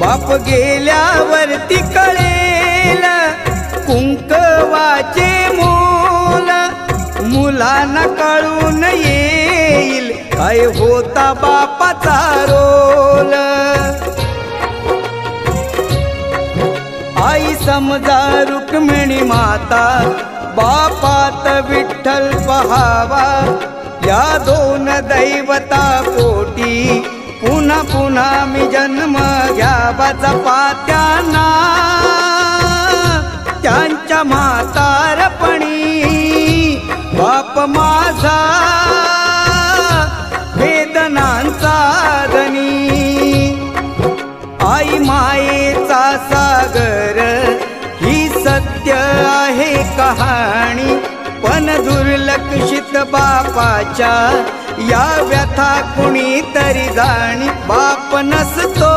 बाप गेल्यावरती कळेल कुंकवाचे मोल, मुलांना कळून येईल काय होता बापाचा रोल. आई समजा रुक्मिणी माता, बापात विठ्ठल पहावा. या दोन दैवता पोटी पुन्हा पुन्हा मी जन्म घ्यावा. जपात्यांना त्यांच्या म्हातारपणी बाप माझा वेदनांचा धनी. आई मायेचा सागर ही सत्य आहे कहाणी, पण दुर्लक्षित बापाच्या या व्यथा कुणी तरी जाणी. बाप नसतो